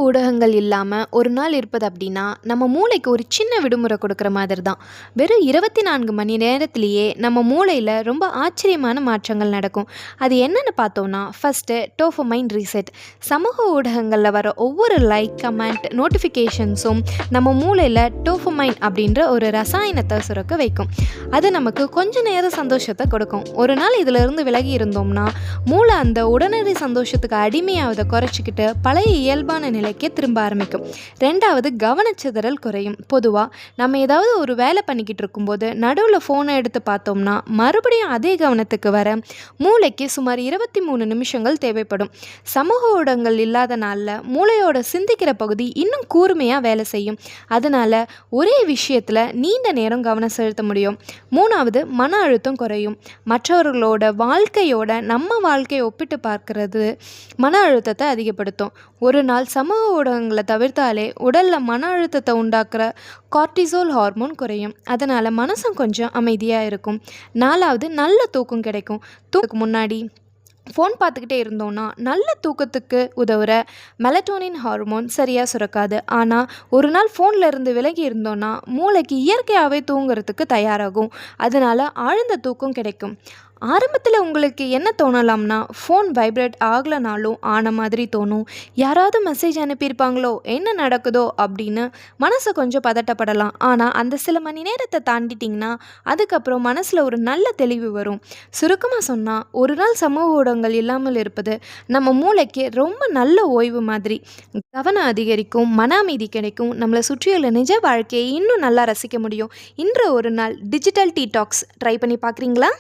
ஊடகங்கள் இல்லாம ஒரு நாள் இருப்பது அப்படின்னா, நம்ம மூளைக்கு ஒரு சின்ன விடுமுறை கொடுக்குற மாதிரி தான். வெறும் 24 மணி நேரத்திலேயே நம்ம மூளையில ரொம்ப ஆச்சரியமான மாற்றங்கள் நடக்கும். அது என்னன்னு பார்த்தோம்னா, ஃபர்ஸ்ட்டு டோபமைன் ரீசெட். சமூக ஊடகங்கள்ல வர ஒவ்வொரு லைக், கமெண்ட், நோட்டிஃபிகேஷன்ஸும் நம்ம மூளையில டோபமைன் அப்படின்ற ஒரு ரசாயனத்த சுரக்க வைக்கும். அது நமக்கு கொஞ்ச நேரம் சந்தோஷத்த கொடுக்கும். ஒரு நாள் இதிலிருந்து விலகி இருந்தோம்னா, மூளை அந்த உடனடி சந்தோஷத்துக்கு அடிமையாவத குறைச்சிக்கிட்டு பழைய இயல்பான நிலைக்கு திரும்ப ஆரம்பிக்கும். 2வது கவனச்சிதறல் குறையும். பொதுவா நம்ம ஏதாவது ஒரு வேலை பண்ணிக்கிட்டு இருக்கும்போது நடுவில் ஃபோனை எடுத்து பார்த்தோம்னா மறுபடியும் அதே கவனத்துக்கு வர மூளைக்கு சுமார் 23 நிமிஷங்கள் தேவைப்படும். சமூக ஊடகங்கள் இல்லாத நாளில் மூளையோட சிந்திக்கிற பகுதி இன்னும் கூர்மையாக வேலை செய்யும். அதனால ஒரே விஷயத்தில் நீண்ட நேரம் கவனம் செலுத்த முடியும். 3வது மன அழுத்தம் குறையும். மற்றவர்களோட வாழ்க்கையோட நம்ம வாழ்க்கையை ஒப்பிட்டு பார்க்கறது மன அழுத்தத்தை அதிகப்படுத்தும். ஒரு நாள் சமூக ஊடகங்களை தவிர்த்தாலே உடலில் மன அழுத்தத்தை உண்டாக்குற கார்டிசோல் ஹார்மோன் குறையும். அதனால் மனசும் கொஞ்சம் அமைதியாக இருக்கும். 4வது நல்ல தூக்கம் கிடைக்கும். தூக்கத்துக்கு முன்னாடி ஃபோன் பார்த்துக்கிட்டே இருந்தோன்னா நல்ல தூக்கத்துக்கு உதவுற மெலட்டோனின் ஹார்மோன் சரியாக சுரக்காது. ஆனால் ஒரு நாள் ஃபோனில் இருந்து விலகி இருந்தோன்னா மூளைக்கு இயற்கையாகவே தூங்குறதுக்கு தயாராகும். அதனால் ஆழ்ந்த தூக்கம் கிடைக்கும். ஆரம்பத்தில் உங்களுக்கு என்ன தோணலாம்னா, ஃபோன் வைப்ரேட் ஆகலைனாலும் ஆன மாதிரி தோணும். யாராவது மெசேஜ் அனுப்பியிருப்பாங்களோ, என்ன நடக்குதோ அப்படின்னு மனசு கொஞ்சம் பதட்டப்படலாம். ஆனால் அந்த சில மணி நேரத்தை தாண்டிட்டிங்கன்னா அதுக்கப்புறம் மனசில் ஒரு நல்ல தெளிவு வரும். சுருக்கமாக சொன்னால், ஒரு நாள் சமூக ஊடகங்கள் இல்லாமல் இருப்பது நம்ம மூளைக்கு ரொம்ப நல்ல ஓய்வு மாதிரி. கவனம் அதிகரிக்கும், மன அமைதி கிடைக்கும், நம்மளை சுற்றியுள்ள நிஜ வாழ்க்கையை இன்னும் நல்லா ரசிக்க முடியும். இன்று ஒரு நாள் டிஜிட்டல் டீடாக்ஸ் ட்ரை பண்ணி பார்க்குறீங்களா?